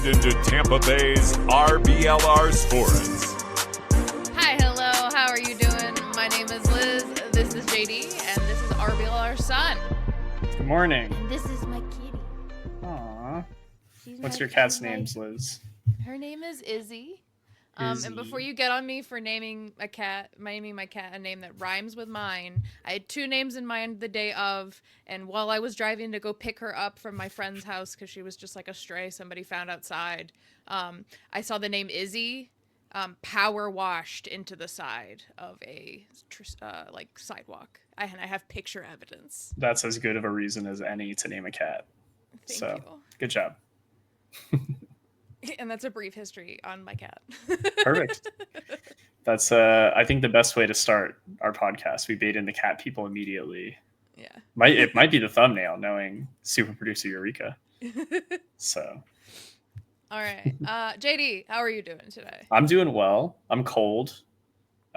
tuned into Tampa Bay's RBLR Sports. Hi, hello, how are you doing? My name is Liz, this is JD, and this is RBLR Son. Good morning. And this is my kitty. Aww. What's your cat's name, Liz? Her name is Izzy. Izzy. And before you get on me for naming my cat a name that rhymes with mine, I had two names in mind the day of, and while I was driving to go pick her up from my friend's house because she was just like a stray somebody found outside, I saw the name Izzy power washed into the side of a sidewalk. I have picture evidence. That's as good of a reason as any to name a cat. Thank you. Good job. And that's a brief history on my cat. Perfect. That's, I think, the best way to start our podcast. We bait in the cat people immediately. Yeah. It might be the thumbnail, knowing super producer Eureka. So. All right. JD, how are you doing today? I'm doing well. I'm cold.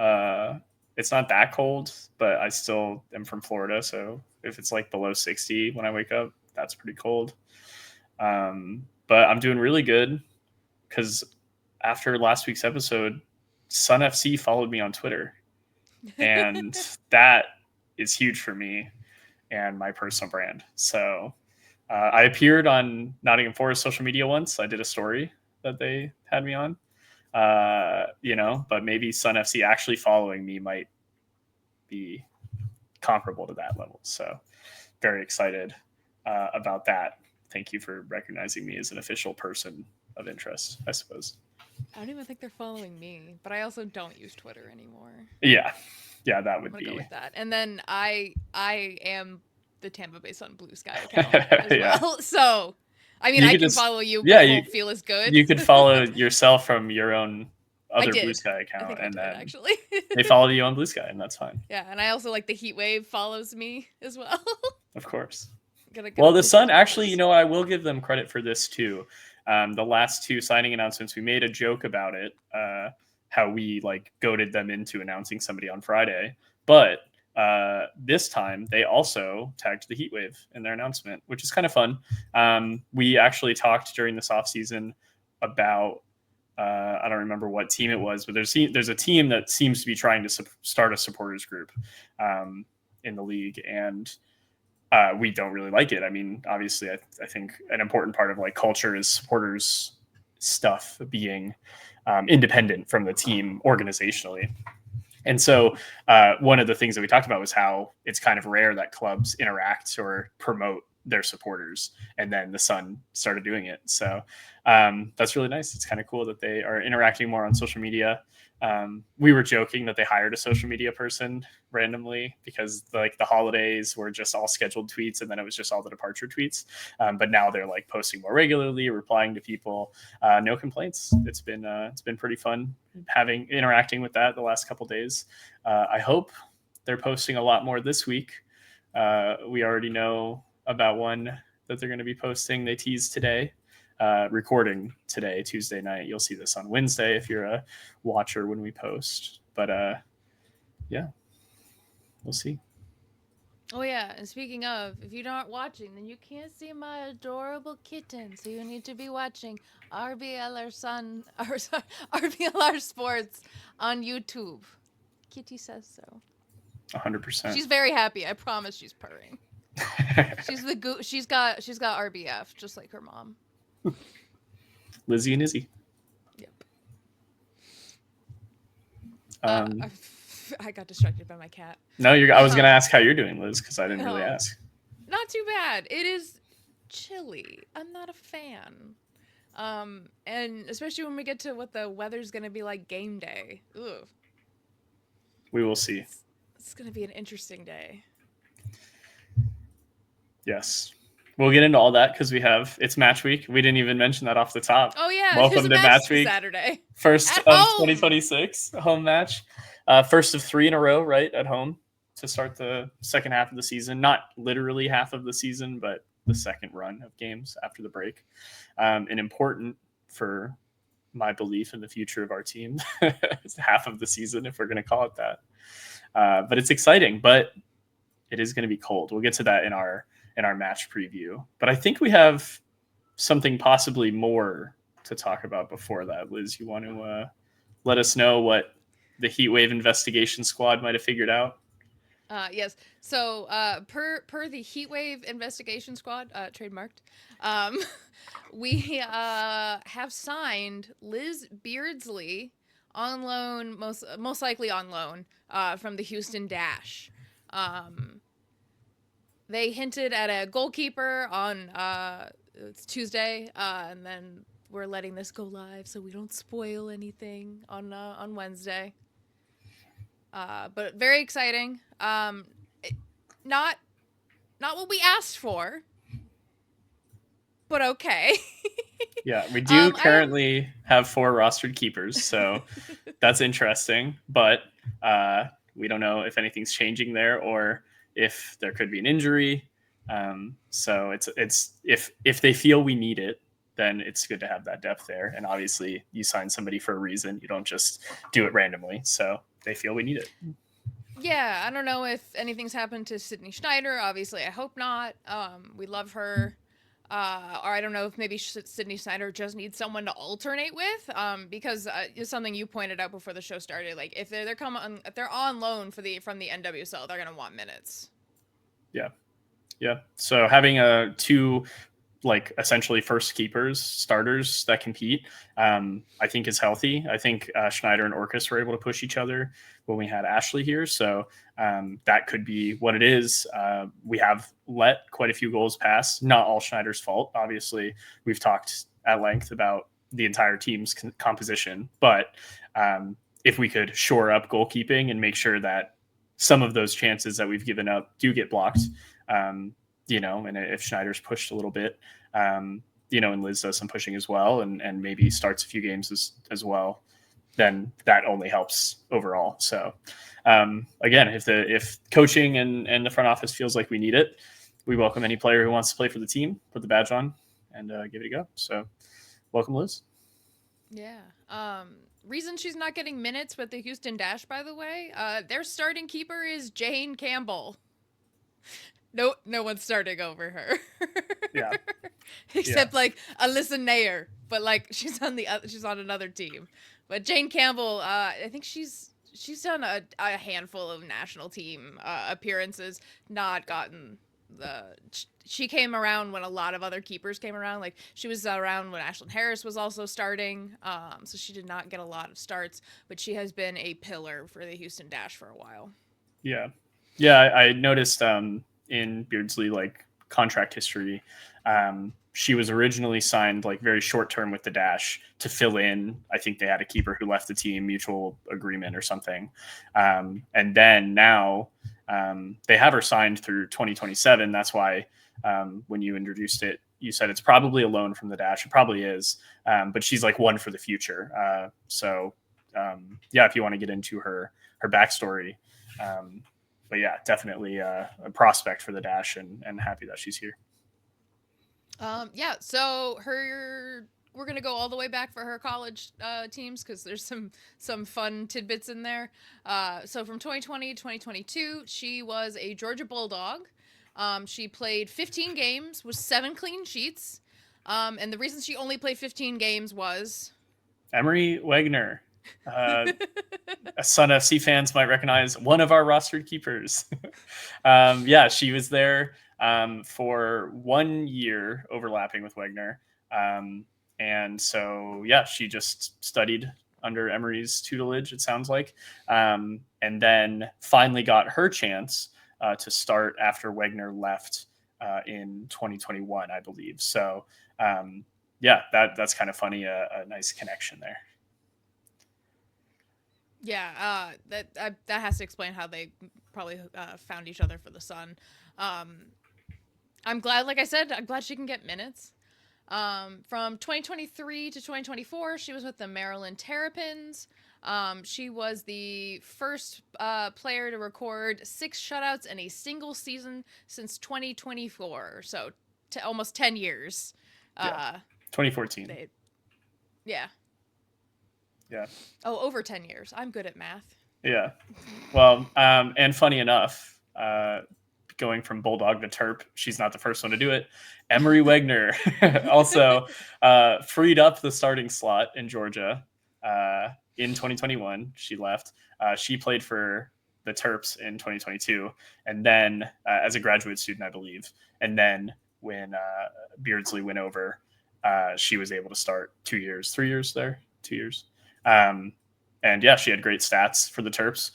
It's not that cold, but I still am from Florida. So if it's like below 60 when I wake up, that's pretty cold. But I'm doing really good because after last week's episode, Sun FC followed me on Twitter. And that is huge for me and my personal brand. So I appeared on Nottingham Forest social media once. I did a story that they had me on, but maybe Sun FC actually following me might be comparable to that level. So very excited about that. Thank you for recognizing me as an official person of interest, I suppose. I don't even think they're following me, but I also don't use Twitter anymore. Yeah, that would be. Go with that. And then I am the Tampa Bay Sun Blue Sky account as well. So, I mean, I can follow you, but it won't feel as good. You could follow yourself from your own other Blue Sky account, and then actually they follow you on Blue Sky, and that's fine. Yeah, and I also like the Heat Wave follows me as well. Of course. Well, the Sun, actually, I will give them credit for this too. The last two signing announcements, we made a joke about it, how we goaded them into announcing somebody on Friday. But this time, they also tagged the Heat Wave in their announcement, which is kind of fun. We actually talked during this offseason about, I don't remember what team it was, but there's a team that seems to be trying to start a supporters group in the league, and we don't really like it. I mean, obviously, I think an important part of culture is supporters stuff being independent from the team organizationally. And so one of the things that we talked about was how it's kind of rare that clubs interact or promote their supporters. And then the Sun started doing it. So that's really nice. It's kind of cool that they are interacting more on social media. We were joking that they hired a social media person randomly because the holidays were just all scheduled tweets, and then it was just all the departure tweets. But now they're posting more regularly, replying to people. No complaints. It's been pretty fun interacting with that the last couple days. I hope they're posting a lot more this week. We already know about one that they're going to be posting. They teased today. Recording today, Tuesday night. You'll see this on Wednesday if you're a watcher when we post. But yeah, we'll see. Oh yeah, and speaking of, if you're not watching, then you can't see my adorable kitten. So you need to be watching RBLR Sports on YouTube. Kitty says so. 100%. She's very happy. I promise she's purring. She's got RBF just like her mom. Lizzie and Izzy. Yep. I got distracted by my cat. No, I was going to ask how you're doing, Liz, because I didn't really ask. Not too bad. It is chilly. I'm not a fan. And especially when we get to what the weather's going to be like game day. Ugh. We will see. It's going to be an interesting day. Yes. We'll get into all that because it's match week. We didn't even mention that off the top. Oh, yeah. Welcome to match week. Saturday. First of 2026 home match. First of 3 in a row, right, at home to start the second half of the season. Not literally half of the season, but the second run of games after the break. And important for my belief in the future of our team. It's half of the season, if we're going to call it that. But it's exciting, but it is going to be cold. We'll get to that in our match preview. But I think we have something possibly more to talk about before that. Liz, you want to let us know what the Heat Wave investigation squad might have figured out? Yes. So, per the Heatwave Investigation Squad, trademarked, we have signed Liz Beardsley on loan, most likely on loan, from the Houston Dash. They hinted at a goalkeeper on it's Tuesday, and then we're letting this go live so we don't spoil anything on Wednesday. But very exciting. Not what we asked for, but okay. Yeah, we do currently have 4 rostered keepers, so that's interesting. But we don't know if anything's changing there or if there could be an injury. So it's if they feel we need it, then it's good to have that depth there. And obviously, you sign somebody for a reason. You don't just do it randomly. So they feel we need it. Yeah, I don't know if anything's happened to Sydney Schneider. Obviously, I hope not. We love her. Or I don't know if maybe Sydney Schneider just needs someone to alternate with. Because it's something you pointed out before the show started. Like if they're on loan from the NWSL, they're gonna want minutes. Yeah. So having 2 like essentially first keepers, starters that compete, I think is healthy. I think Schneider and Orcus were able to push each other when we had Ashley here. So that could be what it is. We have let quite a few goals pass, not all Schneider's fault. Obviously, we've talked at length about the entire team's composition, but if we could shore up goalkeeping and make sure that some of those chances that we've given up do get blocked, and if Schneider's pushed a little bit, and Liz does some pushing as well, and maybe starts a few games as well, then that only helps overall. So again, if coaching and the front office feels like we need it, we welcome any player who wants to play for the team, put the badge on, and give it a go. So welcome, Liz. Yeah. Reason she's not getting minutes with the Houston Dash, by the way, their starting keeper is Jane Campbell. No one's starting over her. Yeah. Except like Alyssa Nair, but like she's on another team. But Jane Campbell, I think she's done a handful of national team appearances, not gotten she came around when a lot of other keepers came around. Like she was around when Ashlyn Harris was also starting. So she did not get a lot of starts, but she has been a pillar for the Houston Dash for a while. Yeah. I noticed in Beardsley like contract history, she was originally signed like very short term with the Dash to fill in. I think they had a keeper who left the team, mutual agreement or something. And then now they have her signed through 2027. That's why when you introduced it, you said it's probably a loan from the Dash. It probably is, but she's like one for the future. So if you want to get into her backstory, but yeah, definitely a prospect for the Dash, and happy that she's here. So we're gonna go all the way back for her college teams because there's some fun tidbits in there. So from 2020 to 2022, she was a Georgia Bulldog. She played 15 games with 7 clean sheets. And the reason she only played 15 games was Emery Wegner. Sun FC fans might recognize one of our rostered keepers. She was there for 1 year overlapping with Wegner. And so, she just studied under Emery's tutelage, it sounds like, and then finally got her chance to start after Wegner left in 2021, I believe. So, that's kind of funny, a nice connection there. Yeah, that has to explain how they probably found each other for the Sun. I'm glad, like I said, she can get minutes. From 2023 to 2024, she was with the Maryland Terrapins. She was the first player to record 6 shutouts in a single season since 2024, so almost 10 years. 2014. Yeah. Oh, over 10 years. I'm good at math. Yeah. Well, and funny enough, going from Bulldog to Terp. She's not the first one to do it. Emery Wegner also freed up the starting slot in Georgia in 2021. She left. She played for the Terps in 2022, and then as a graduate student, I believe. And then when Beardsley went over, she was able to start 2 years, 3 years there, 2 years. And yeah, she had great stats for the Terps.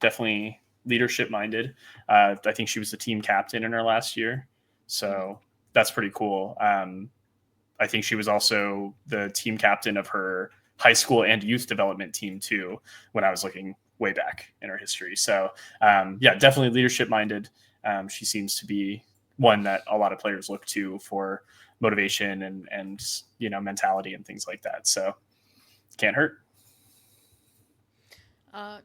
Definitely leadership minded. I think she was the team captain in her last year. So that's pretty cool. I think she was also the team captain of her high school and youth development team too, when I was looking way back in her history. So yeah, definitely leadership minded. She seems to be one that a lot of players look to for motivation and mentality and things like that. So can't hurt.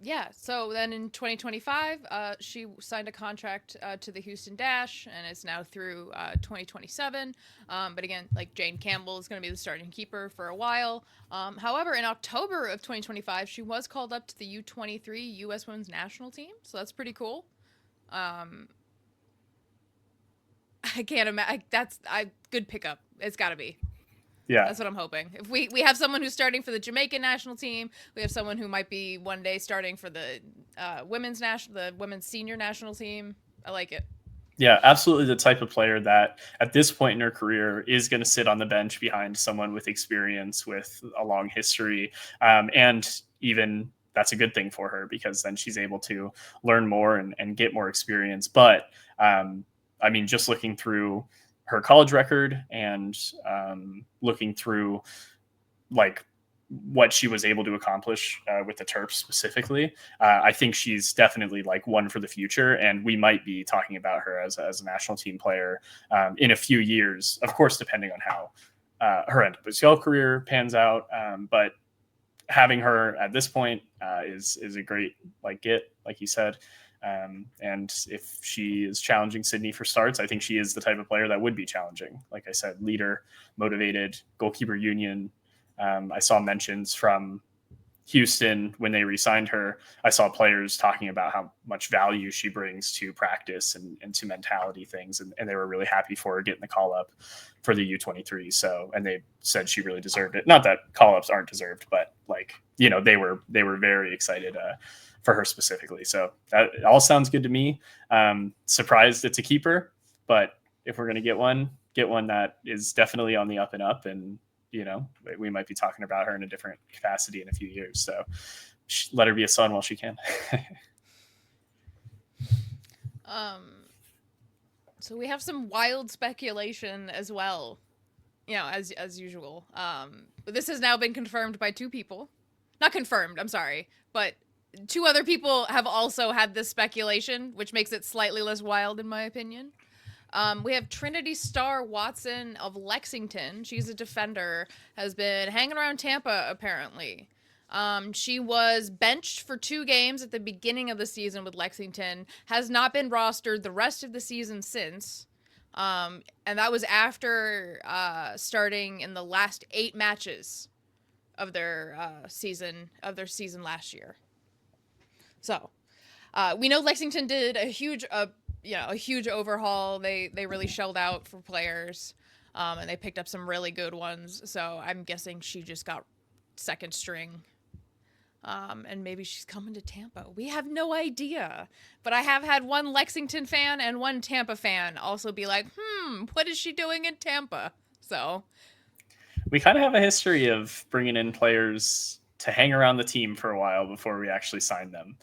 Yeah, so then in 2025, she signed a contract to the Houston Dash, and it's now through 2027. But again, like Jane Campbell is going to be the starting keeper for a while. However, in October of 2025, she was called up to the U23 U.S. Women's National Team, so that's pretty cool. I can't imagine. That's a good pickup. It's got to be. Yeah, that's what I'm hoping. If we have someone who's starting for the Jamaican national team, we have someone who might be one day starting for the women's senior national team. I like it. Yeah, absolutely the type of player that at this point in her career is going to sit on the bench behind someone with experience, with a long history, and even that's a good thing for her because then she's able to learn more and get more experience. But I mean, just looking through her college record and looking through like what she was able to accomplish with the Terps specifically, I think she's definitely like one for the future. And we might be talking about her as a national team player in a few years, of course, depending on how her NWSL career pans out. But having her at this point is a great get, like you said. And if she is challenging Sydney for starts, I think she is the type of player that would be challenging. Like I said, leader, motivated, goalkeeper union. I saw mentions from Houston when they re-signed her. I saw players talking about how much value she brings to practice and to mentality things. And they were really happy for her getting the call up for the U23. So, and they said she really deserved it. Not that call ups aren't deserved, but they were very excited for her specifically. So that all sounds good to me. Surprised it's a keeper, but if we're going to get one that is definitely on the up and up, and we might be talking about her in a different capacity in a few years. So let her be a Sun while she can. So we have some wild speculation as well, as usual. But this has now been confirmed by two people. Not confirmed, I'm sorry, but two other people have also had this speculation, which makes it slightly less wild in my opinion. We have Trinity Star Watson of Lexington. She's a defender, has been hanging around Tampa apparently. She was benched for 2 games at the beginning of the season with Lexington, has not been rostered the rest of the season since. And that was after starting in the last 8 matches of their season last year. So, we know Lexington did a huge overhaul. They really shelled out for players, and they picked up some really good ones. So I'm guessing she just got second string, and maybe she's coming to Tampa. We have no idea, but I have had one Lexington fan and one Tampa fan also be like, what is she doing in Tampa? So we kind of have a history of bringing in players to hang around the team for a while before we actually sign them.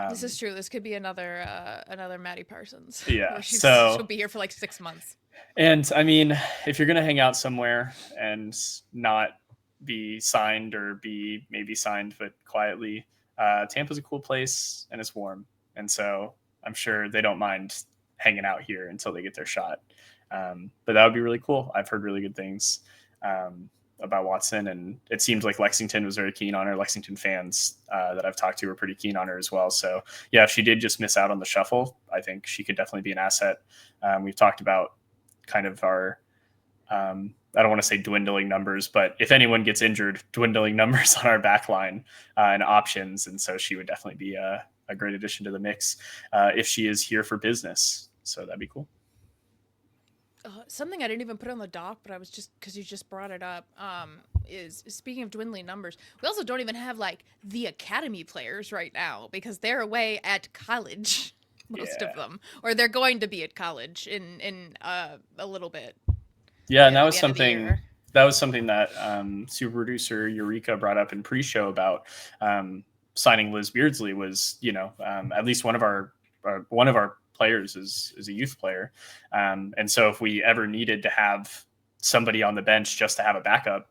This is true. This could be another Maddie Parsons. Yeah, she'll be here for like 6 months. And I mean, if you're gonna hang out somewhere and not be signed or be maybe signed but quietly, Tampa's a cool place and it's warm, and so I'm sure they don't mind hanging out here until they get their shot. But that would be really cool. I've heard really good things about Watson, and it seems like Lexington was very keen on her. Lexington fans that I've talked to were pretty keen on her as well. So yeah, if she did just miss out on the shuffle, I think she could definitely be an asset. We've talked about kind of our, I don't want to say dwindling numbers, but if anyone gets injured, dwindling numbers on our back line and options. And so she would definitely be a great addition to the mix if she is here for business. So that'd be cool. Something I didn't even put on the doc, but I was just because you just brought it up. Is speaking of dwindling numbers, we also don't even have like the academy players right now because they're away at college, most of them, or they're going to be at college in a little bit. Yeah, and that was something that super producer Eureka brought up in pre-show about signing Liz Beardsley was, at least one of our players is a youth player. And so if we ever needed to have somebody on the bench just to have a backup,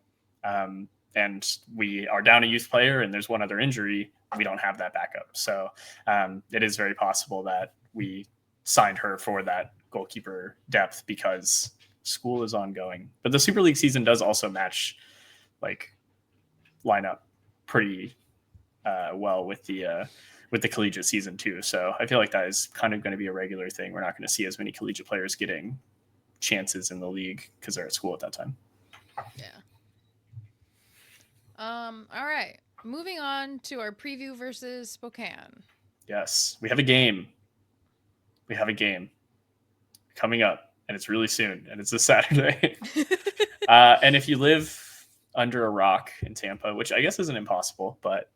and we are down a youth player and there's one other injury, we don't have that backup. So it is very possible that we signed her for that goalkeeper depth because school is ongoing. But the Super League season does also match line up pretty well with the collegiate season too. So I feel like that is kind of going to be a regular thing. We're not going to see as many collegiate players getting chances in the league because they're at school at that time. Yeah. All right. Moving on to our preview versus Spokane. Yes, we have a game. Coming up, and it's really soon, and it's this Saturday. And if you live under a rock in Tampa, which I guess isn't impossible, but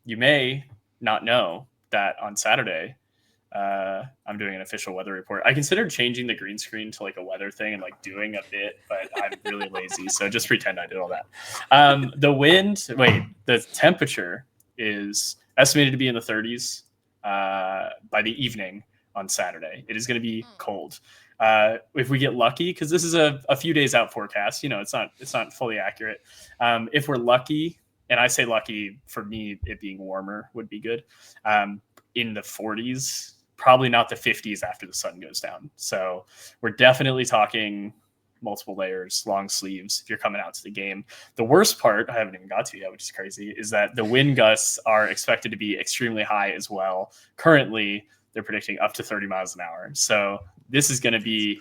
you may not know that on Saturday, I'm doing an official weather report. I considered changing the green screen to like a weather thing and like doing a bit, but I'm really lazy. So just pretend I did all that. The temperature is estimated to be in the 30s by the evening on Saturday. It is going to be cold. If we get lucky, because this is a few days out forecast, it's not fully accurate. If we're lucky, and I say lucky, for me, it being warmer would be good. In the 40s, probably not the 50s after the sun goes down. So we're definitely talking multiple layers, long sleeves if you're coming out to the game. The worst part, I haven't even got to yet, which is crazy, is that the wind gusts are expected to be extremely high as well. Currently, they're predicting up to 30 miles an hour. So this is going to be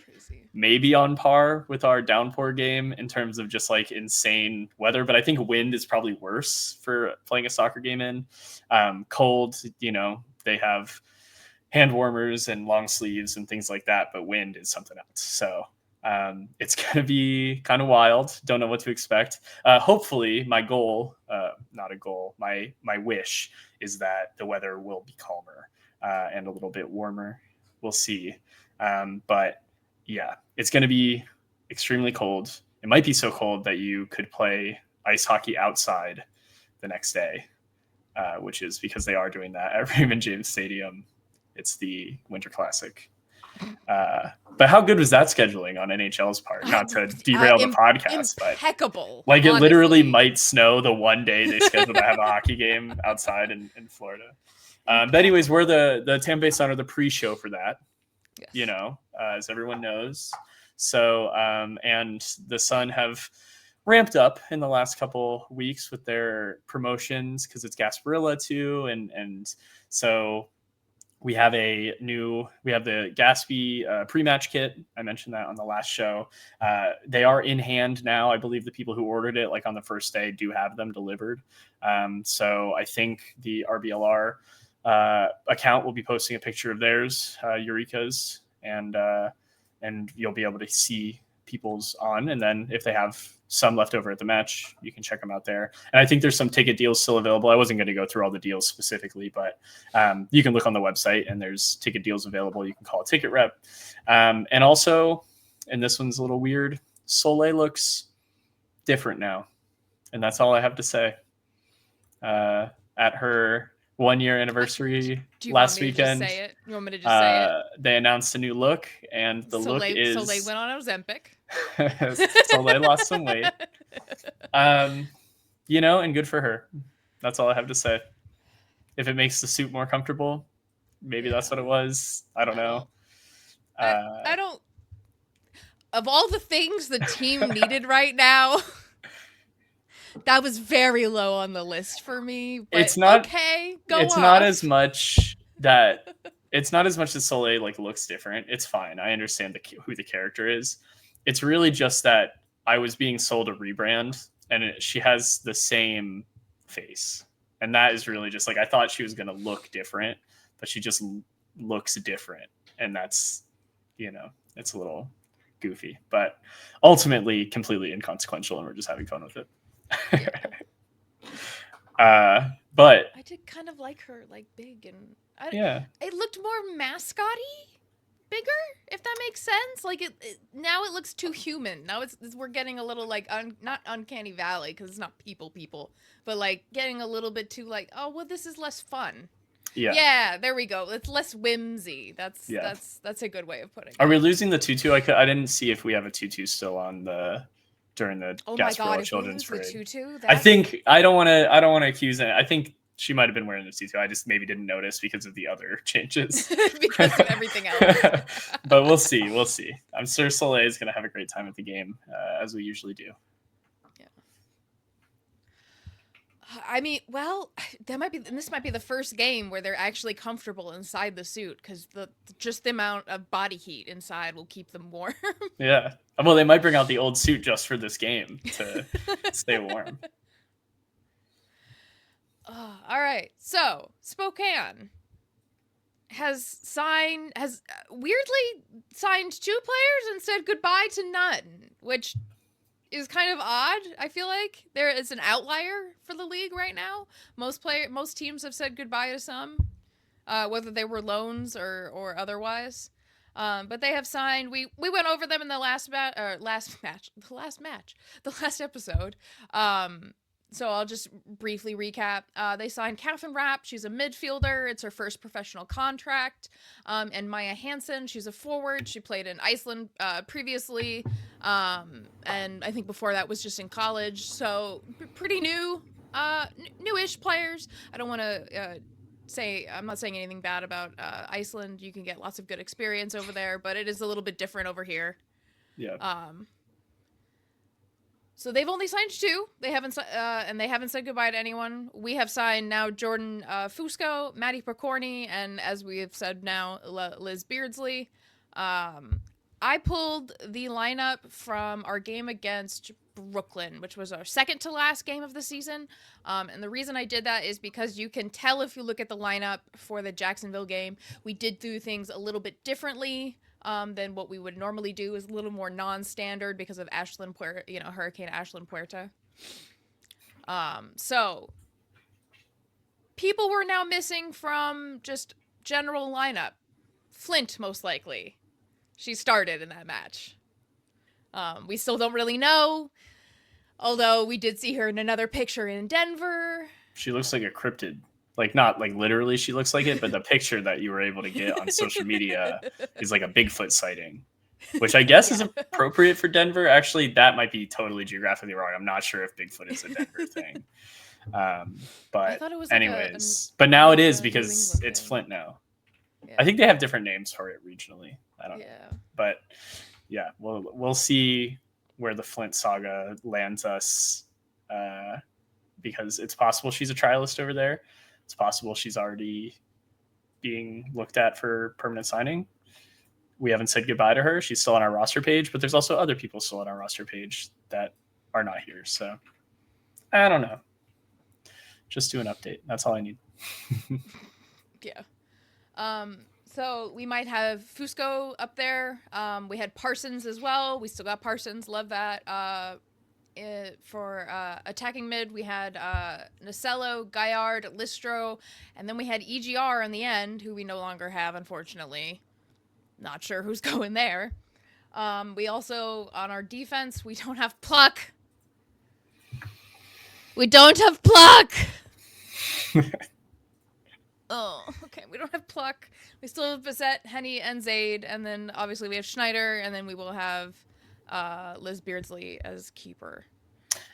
maybe on par with our downpour game in terms of just like insane weather. But I think wind is probably worse for playing a soccer game in. Cold, they have hand warmers and long sleeves and things like that, but wind is something else. So it's going to be kind of wild. Don't know what to expect. Hopefully my wish is that the weather will be calmer and a little bit warmer. We'll see. But yeah, it's going to be extremely cold. It might be so cold that you could play ice hockey outside the next day, which is because they are doing that at Raymond James Stadium. It's the Winter Classic. But how good was that scheduling on NHL's part? Not to derail the podcast, impeccable. But it literally might snow the one day they scheduled to have a hockey game outside in Florida. But anyways, we're the Tampa Bay Sun are the pre-show for that. Yes. As everyone knows. So, and the Sun have ramped up in the last couple weeks with their promotions because it's Gasparilla too. And so we have the Gatsby pre-match kit. I mentioned that on the last show. They are in hand now. I believe the people who ordered it on the first day do have them delivered. So I think the RBLR account will be posting a picture of theirs, Eureka's, and you'll be able to see people's on. And then if they have some left over at the match, you can check them out there. And I think there's some ticket deals still available. I wasn't going to go through all the deals specifically, but you can look on the website and there's ticket deals available. You can call a ticket rep. And also, and this one's a little weird, Soleil looks different now. And that's all I have to say. At her 1 year anniversary last weekend. Just say it? You want me to just say it? They announced a new look, and the look is Soleil went on Ozempic. Soleil lost some weight. And good for her. That's all I have to say. If it makes the suit more comfortable, maybe that's what it was. I don't know. I don't. Of all the things the team needed right now, that was very low on the list for me. But it's not okay. It's not as much that Soleil looks different. It's fine. I understand who the character is. It's really just that I was being sold a rebrand, and she has the same face, and that is really just I thought she was going to look different, but she just looks different, and that's, it's a little goofy, but ultimately completely inconsequential, and we're just having fun with it. But I did kind of like her, like, big, and it looked more mascot-y, bigger, if that makes sense. Like, now it looks too human. Now we're getting a little, like, not uncanny valley, because it's not people, but, like, getting a little bit too, like, oh, well, this is less fun. Yeah, there we go. It's less whimsy. That's a good way of putting it. Are we losing the tutu? I didn't see if we have a tutu still on during the Gasparilla Children's Parade. Tutu, I think I don't want to accuse it. I think she might have been wearing the tutu. I just maybe didn't notice because of the other changes. Because of everything else. But we'll see. I'm sure Soleil is going to have a great time at the game, as we usually do. I mean, well, this might be the first game where they're actually comfortable inside the suit, because just the amount of body heat inside will keep them warm. Yeah. Well, they might bring out the old suit just for this game to stay warm. All right. So Spokane has weirdly signed 2 players and said goodbye to none, which is kind of odd. I feel like there is an outlier for the league right now. Most teams have said goodbye to some, whether they were loans or otherwise. But they have signed. We went over them in the last episode. So I'll just briefly recap. They signed Catherine Rapp. She's a midfielder. It's her first professional contract. And Maya Hansen. She's a forward. She played in Iceland previously. And I think before that was just in college. So pretty newish players. I don't want to I'm not saying anything bad about Iceland. You can get lots of good experience over there, but it is a little bit different over here. Yeah. So they've only signed 2. They haven't said goodbye to anyone. We have signed now Jordan Fusco, Maddie Percorni, and as we have said now, Liz Beardsley. I pulled the lineup from our game against Brooklyn, which was our second to last game of the season. And the reason I did that is because you can tell if you look at the lineup for the Jacksonville game, we did do things a little bit differently than what we would normally do. Is a little more non-standard because of Hurricane Ashland Puerta. So people were now missing from just general lineup. Flint, most likely. She started in that match. We still don't really know, although we did see her in another picture in Denver. She looks like a cryptid. Like, not like literally she looks like it, but the picture that you were able to get on social media is like a Bigfoot sighting, which I guess is appropriate for Denver. Actually, that might be totally geographically wrong. I'm not sure if Bigfoot is a Denver thing. But I thought it was anyways, but now it is because it's Flint now. Yeah. I think they have different names for it regionally. I don't know. But yeah, we'll see where the Flint saga lands us, because it's possible she's a trialist over there. It's possible she's already being looked at for permanent signing. We haven't said goodbye to her. She's still on our roster page, but there's also other people still on our roster page that are not here. So I don't know. Just do an update. That's all I need. Yeah. So we might have Fusco up there. We had Parsons as well. We still got Parsons. Love that. For attacking mid, we had Nacello, Gaillard, Listro, and then we had EGR in the end, who we no longer have, unfortunately. Not sure who's going there. We also, on our defense, we don't have Pluck. We don't have Pluck! Oh, okay. We don't have Pluck. We still have Bissett, Henny, and Zaid, and then obviously we have Schneider, and then we will have Liz Beardsley as keeper.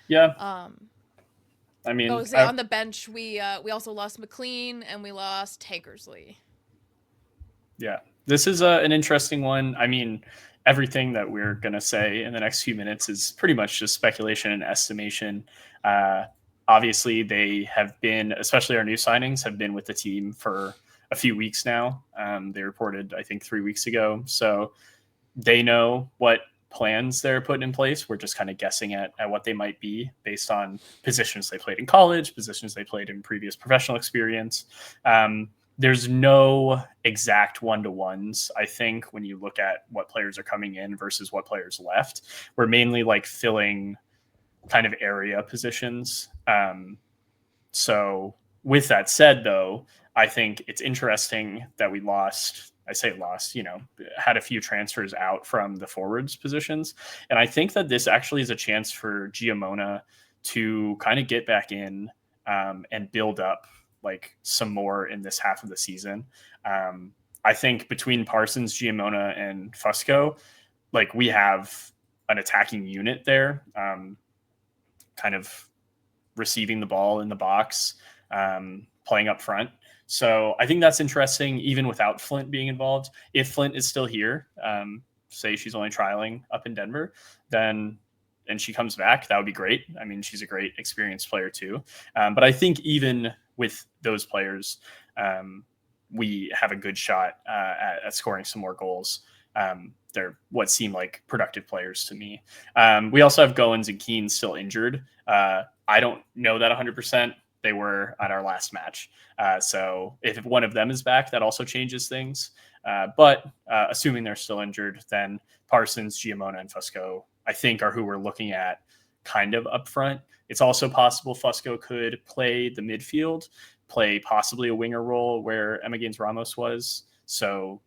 Yeah. I mean, on the bench we also lost McLean and we lost Tankersley. Yeah, this is an interesting one. I mean, everything that we're gonna say in the next few minutes is pretty much just speculation and estimation. Obviously, they have been, especially our new signings, have been with the team for a few weeks now. They reported, I think, 3 weeks ago, so they know what plans they're putting in place. We're just kind of guessing at what they might be based on positions they played in college, positions they played in previous professional experience. there's no exact one-to-ones. I think when you look at what players are coming in versus what players left, we're mainly like filling kind of area positions. So with that said, though, I think it's interesting that we lost. I say lost, had a few transfers out from the forwards positions. And I think that this actually is a chance for Giamona to kind of get back in and build up like some more in this half of the season. I think between Parsons, Giamona, and Fusco, like we have an attacking unit there, kind of receiving the ball in the box, playing up front. So I think that's interesting, even without Flint being involved. If Flint is still here, say she's only trialing up in Denver, then and she comes back, that would be great. I mean, she's a great experienced player too. But I think even with those players, we have a good shot at scoring some more goals. They're what seem like productive players to me. We also have Goins and Keane still injured. I don't know that 100%. They were at our last match. So if one of them is back, that also changes things. But assuming they're still injured, then Parsons, Giamona, and Fusco, I think, are who we're looking at kind of up front. It's also possible Fusco could play the midfield, play possibly a winger role where Emma Gaines Ramos was. So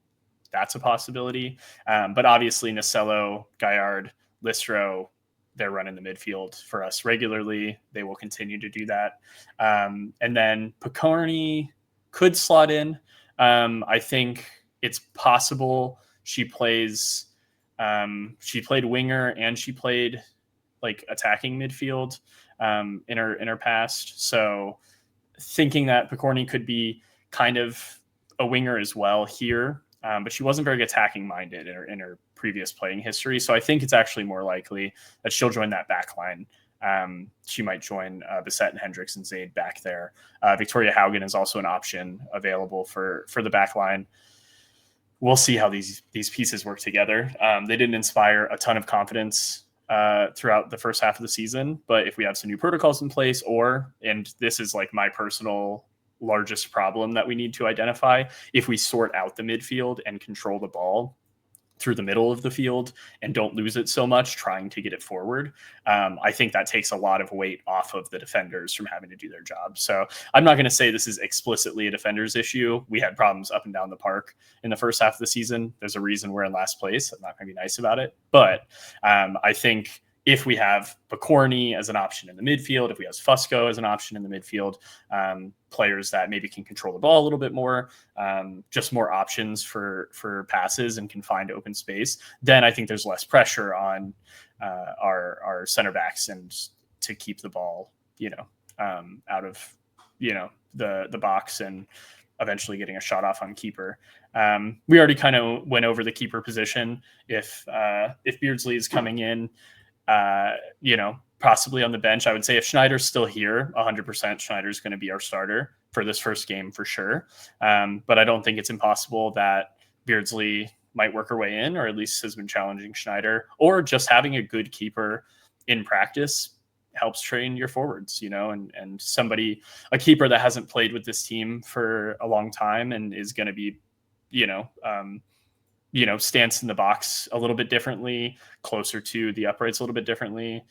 that's a possibility. But obviously Nacello, Gaillard, Listro, they're running the midfield for us regularly. They will continue to do that. And then Picorni could slot in. I think it's possible she played winger and she played like attacking midfield in her past. So thinking that Picorni could be kind of a winger as well here. But she wasn't very attacking minded in her previous playing history. So I think it's actually more likely that she'll join that back line. She might join Bissett and Hendricks and Zaid back there. Victoria Haugen is also an option available for the back line. We'll see how these pieces work together. They didn't inspire a ton of confidence throughout the first half of the season, but if we have some new protocols in place, and this is like my personal largest problem that we need to identify, if we sort out the midfield and control the ball through the middle of the field and don't lose it so much trying to get it forward, I think that takes a lot of weight off of the defenders from having to do their job. So I'm not going to say this is explicitly a defender's issue. We had problems up and down the park in the first half of the season. There's a reason we're in last place. I'm not going to be nice about it, but I think if we have Picorni as an option in the midfield, if we have Fusco as an option in the midfield, players that maybe can control the ball a little bit more, just more options for passes and can find open space, then I think there's less pressure on our center backs and to keep the ball, out of, the box and eventually getting a shot off on keeper. We already kind of went over the keeper position. If Beardsley is coming in, possibly on the bench, I would say if Schneider's still here, 100% Schneider's going to be our starter for this first game for sure. But I don't think it's impossible that Beardsley might work her way in, or at least has been challenging Schneider, or just having a good keeper in practice helps train your forwards, and a keeper that hasn't played with this team for a long time and is going to be, stance in the box a little bit differently, closer to the uprights a little bit differently.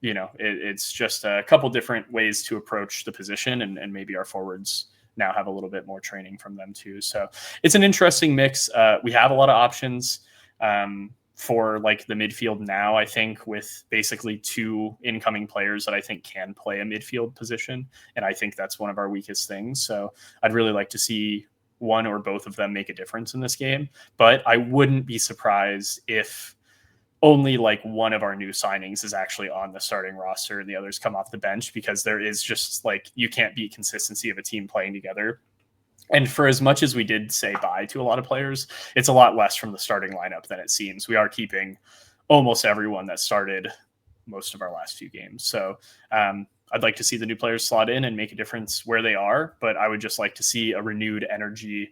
It's just a couple different ways to approach the position, and maybe our forwards now have a little bit more training from them too. So it's an interesting mix. We have a lot of options for like the midfield now, I think, with basically two incoming players that I think can play a midfield position. And I think that's one of our weakest things. So I'd really like to see one or both of them make a difference in this game, but I wouldn't be surprised if only like one of our new signings is actually on the starting roster and the others come off the bench, because there is just like, you can't beat consistency of a team playing together. And for as much as we did say bye to a lot of players, it's a lot less from the starting lineup than it seems. We are keeping almost everyone that started most of our last few games. So I'd like to see the new players slot in and make a difference where they are, but I would just like to see a renewed energy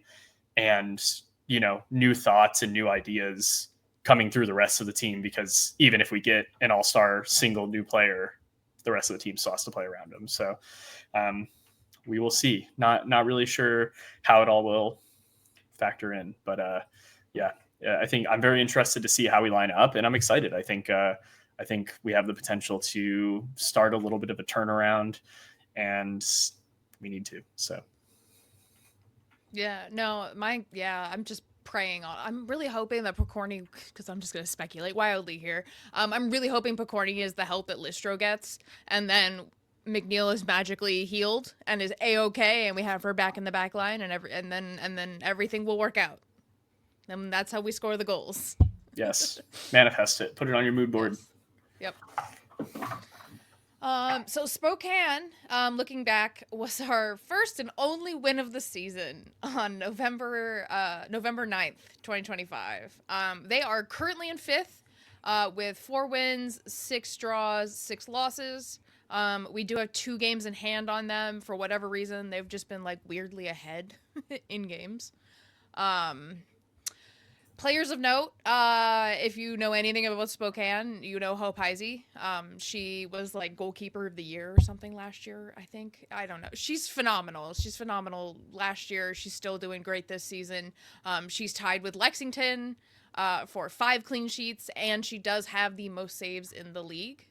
and, new thoughts and new ideas coming through the rest of the team, because even if we get an all-star single new player, the rest of the team still has to play around them. So we will see. Not really sure how it all will factor in, but I think I'm very interested to see how we line up, and I'm excited. I think we have the potential to start a little bit of a turnaround, and we need to. So I'm just praying on. I'm really hoping that Pokorny, because I'm just going to speculate wildly here. I'm really hoping Pokorny is the help that Listro gets, and then McNeil is magically healed and is A-okay, and we have her back in the back line, and then everything will work out. And that's how we score the goals. Yes, manifest it. Put it on your mood board. Yep. So Spokane, looking back, was our first and only win of the season on November 9th, 2025. They are currently in 5th, with 4 wins, 6 draws, 6 losses. We do have 2 games in hand on them. For whatever reason, they've just been like weirdly ahead in games. Players of note, if you know anything about Spokane, you know Hope Heisey. She was like goalkeeper of the year or something last year, I think. I don't know. She's phenomenal. She's phenomenal last year. She's still doing great this season. She's tied with Lexington for 5 clean sheets, and she does have the most saves in the league.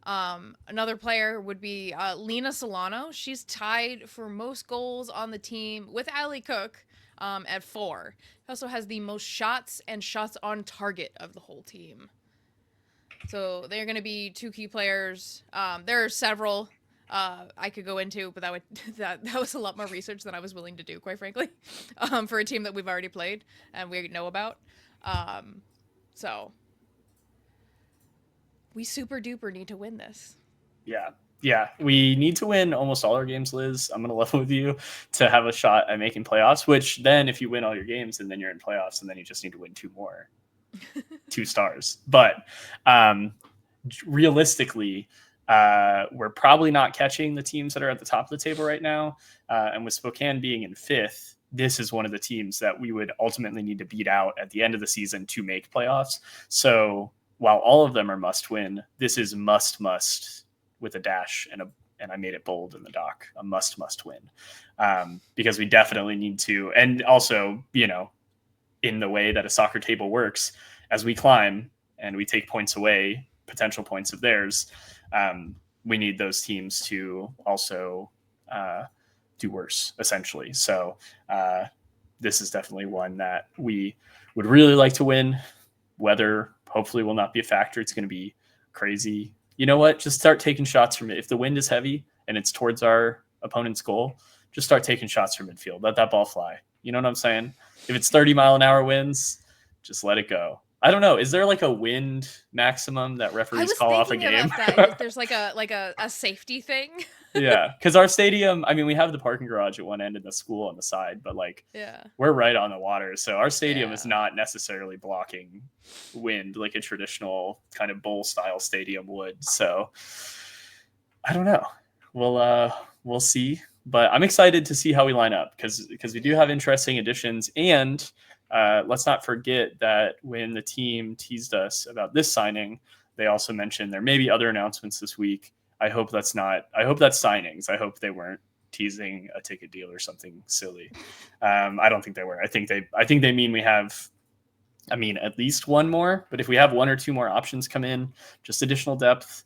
Another player would be Lena Solano. She's tied for most goals on the team with Allie Cook at 4. He also has the most shots and shots on target of the whole team. So they're going to be 2 key players. There are several I could go into, but that was a lot more research than I was willing to do, quite frankly, for a team that we've already played and we know about. So we super duper need to win this. Yeah, we need to win almost all our games, Liz. I'm going to level with you to have a shot at making playoffs, which then if you win all your games and then you're in playoffs and then you just need to win 2 more, 2 stars. But realistically, we're probably not catching the teams that are at the top of the table right now. And with Spokane being in 5th, this is one of the teams that we would ultimately need to beat out at the end of the season to make playoffs. So while all of them are must win, this is must with a dash and I made it bold in the doc, a must win, because we definitely need to. And also, in the way that a soccer table works, as we climb and we take points away, potential points of theirs, we need those teams to also do worse, essentially. So this is definitely one that we would really like to win. Weather hopefully will not be a factor. It's going to be crazy. You know what? Just start taking shots from it. If the wind is heavy and it's towards our opponent's goal, just start taking shots from midfield. Let that ball fly. You know what I'm saying? If it's 30-mile-an-hour winds, just let it go. I don't know. Is there like a wind maximum that referees call off a game? That. There's like a safety thing. Yeah, because our stadium, we have the parking garage at one end and the school on the side, but we're right on the water. So our stadium is not necessarily blocking wind like a traditional kind of bowl style stadium would. So I don't know. We'll see. But I'm excited to see how we line up because we do have interesting additions. And let's not forget that when the team teased us about this signing, they also mentioned there may be other announcements this week. I hope that's signings. I hope they weren't teasing a ticket deal or something silly. I don't think they were. I think they mean we have, at least one more, but if we have 1 or 2 more options come in, just additional depth,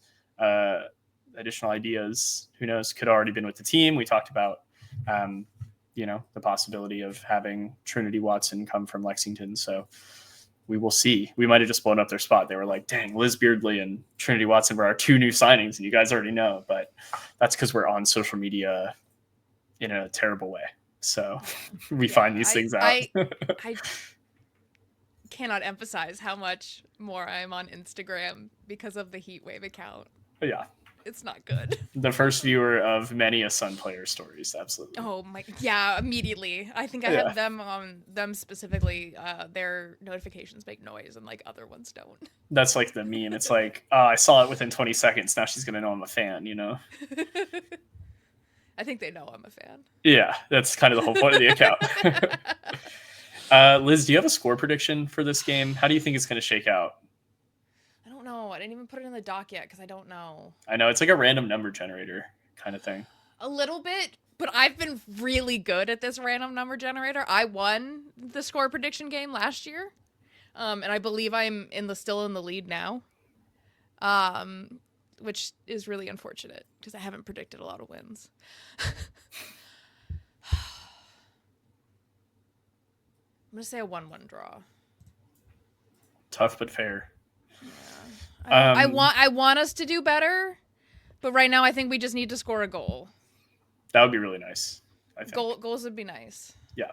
additional ideas, who knows, could have already been with the team. We talked about, the possibility of having Trinity Watson come from Lexington. So we will see. We might have just blown up their spot. They were like, dang, Liz Beardsley and Trinity Watson were our 2 new signings, and you guys already know. But that's because we're on social media in a terrible way. So we find these things out. I cannot emphasize how much more I'm on Instagram because of the Heatwave account. Yeah. It's not good. The first viewer of many a Sun player stories, absolutely. Oh my, yeah, immediately. I think I have them on them specifically. Their notifications make noise, and other ones don't. That's like the meme. It's like, I saw it within 20 seconds. Now she's gonna know I'm a fan. I think they know I'm a fan. Yeah, that's kind of the whole point of the account. Liz, do you have a score prediction for this game? How do you think it's gonna shake out? No, I didn't even put it in the doc yet because I don't know. I know it's like a random number generator kind of thing. A little bit, But I've been really good at this random number generator. I won the score prediction game last year, and I believe I'm still in the lead now, which is really unfortunate because I haven't predicted a lot of wins. I'm gonna say a 1-1 draw. Tough but fair. Yeah. I want us to do better, but right now I think we just need to score a goal. That would be really nice. I think goals would be nice. Yeah.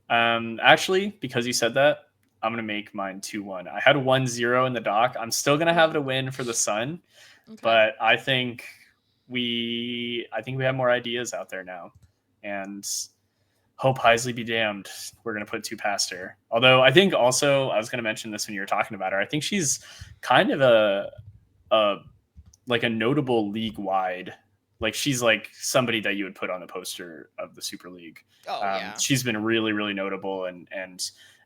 Actually, because you said that, I'm gonna make mine 2-1. I had 1-0 in the doc. I'm still gonna have it a win for the Sun, Okay. but I think we have more ideas out there now, and hope Heisley be damned. We're gonna put 2 past her. Although I think also I was gonna mention this when you were talking about her. I think she's kind of a notable league wide. Like she's like somebody that you would put on the poster of the Super League. Oh yeah. She's been really, really notable, and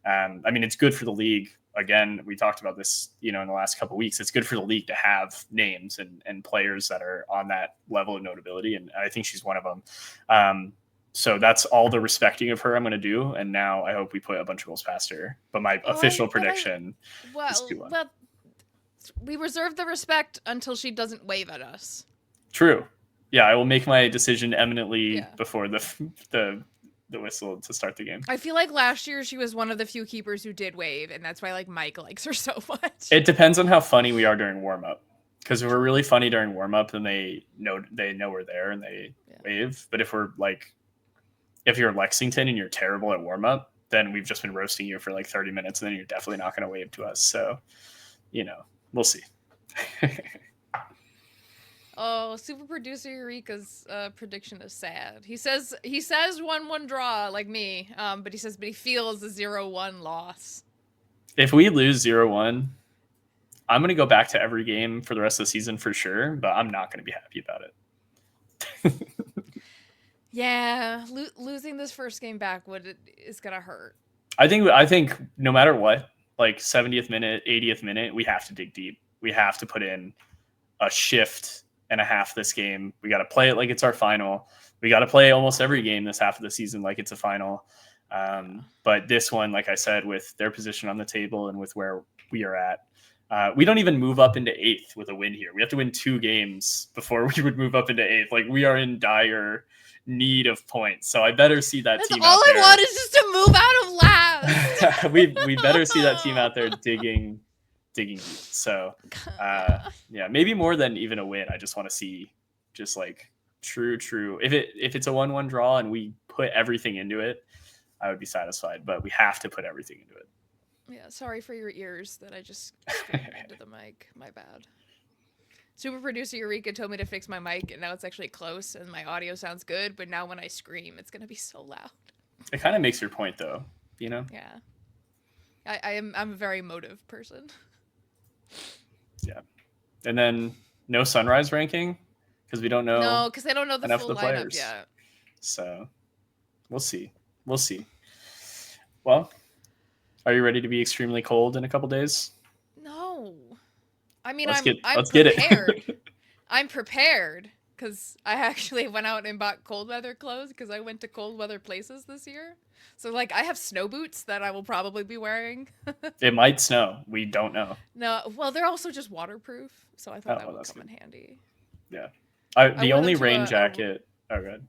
I mean it's good for the league. Again, we talked about this, in the last couple of weeks. It's good for the league to have names and players that are on that level of notability, and I think she's one of them. So that's all the respecting of her I'm going to do, and now I hope we put a bunch of goals past her. But my official prediction is 2-1. Well, we reserve the respect until she doesn't wave at us. True. Yeah, I will make my decision eminently before the whistle to start the game. I feel like last year she was one of the few keepers who did wave, and that's why Mike likes her so much. It depends on how funny we are during warm up. Because if we're really funny during warm up, then they know we're there and they wave. But if you're Lexington and you're terrible at warm up, then we've just been roasting you for 30 minutes, and then you're definitely not going to wave to us. So, we'll see. Oh, super producer Eureka's prediction is sad. He says 1-1 draw like me, but he feels a 0-1 loss. If we lose 0-1, I'm going to go back to every game for the rest of the season for sure, but I'm not going to be happy about it. Yeah, losing this first game back is going to hurt. I think no matter what, 70th minute, 80th minute, we have to dig deep. We have to put in a shift and a half this game. We got to play it like it's our final. We got to play almost every game this half of the season like it's a final. But this one, like I said, with their position on the table and with where we are at, we don't even move up into 8th with a win here. We have to win 2 games before we would move up into 8th. We are in dire need of points. So I better see that team out there. All I want is just to move out of last. we better see that team out there digging deep. So maybe more than even a win. I just want to see just true. If it's a 1-1 draw and we put everything into it, I would be satisfied. But we have to put everything into it. Yeah, sorry for your ears that I just screamed into the mic. My bad. Super producer Eureka told me to fix my mic, and now it's actually close, and my audio sounds good. But now when I scream, it's gonna be so loud. It kind of makes your point, though. Yeah. I'm a very emotive person. Yeah, and then no Sunrise ranking because we don't know. No, because I don't know the full lineup players yet. So we'll see. Well, are you ready to be extremely cold in a couple days? No, I mean I'm prepared. I'm prepared because I actually went out and bought cold weather clothes because I went to cold weather places this year. So I have snow boots that I will probably be wearing. It might snow. We don't know. No, well, they're also just waterproof, so I thought that would come in handy. Yeah. The only rain jacket. Oh, good.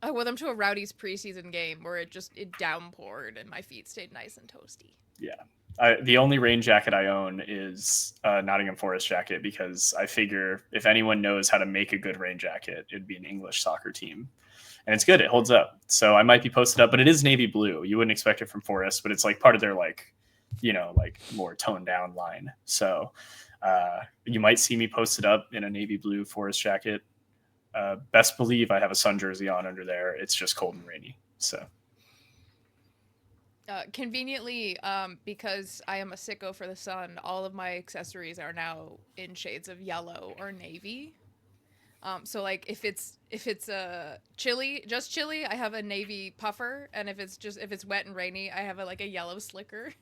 I wore them to a Rowdy's preseason game where it downpoured and my feet stayed nice and toasty. Yeah. The only rain jacket I own is a Nottingham Forest jacket because I figure if anyone knows how to make a good rain jacket, it'd be an English soccer team. And it's good. It holds up. So I might be posted up, but it is navy blue. You wouldn't expect it from Forest, but it's part of their more toned down line. So you might see me posted up in a navy blue Forest jacket. Best believe I have a Sun jersey on under there. It's just cold and rainy. So conveniently, because I am a sicko for the Sun, all of my accessories are now in shades of yellow or navy. So if it's chilly, I have a navy puffer, and if it's wet and rainy, I have a yellow slicker.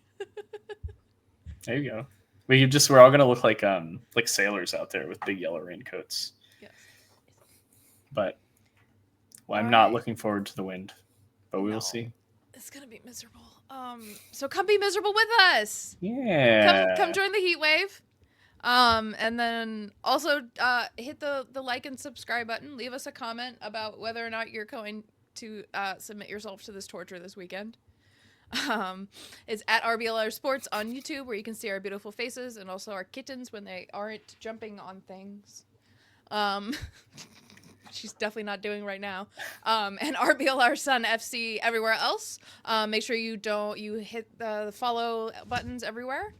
There you go. We're all gonna look like sailors out there with big yellow raincoats. Yes. But Well, I'm not looking forward to the wind, but we will see. It's gonna be miserable. So come be miserable with us. Yeah. Come join the heat wave. And then also hit the like and subscribe button. Leave us a comment about whether or not you're going to submit yourself to this torture this weekend. It's at RBLR Sports on YouTube, where you can see our beautiful faces and also our kittens when they aren't jumping on things. She's definitely not doing right now. And RBLR Sun FC everywhere else. Make sure you hit the follow buttons everywhere,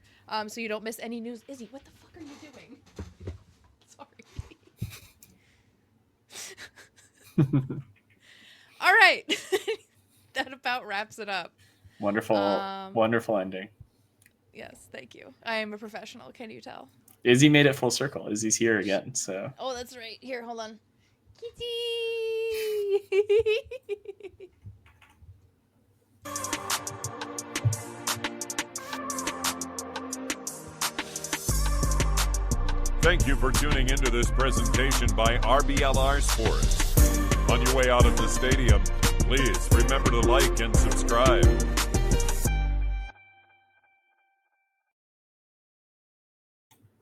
so you don't miss any news. Izzy, what the fuck are you doing? Sorry. All right. That about wraps it up. Wonderful, wonderful ending. Yes, thank you. I am a professional. Can you tell? Izzy made it full circle. Izzy's here again. So. Oh, that's right. Here, hold on. Kitty. Thank you for tuning into this presentation by RBLR Sports. On your way out of the stadium, please remember to like and subscribe.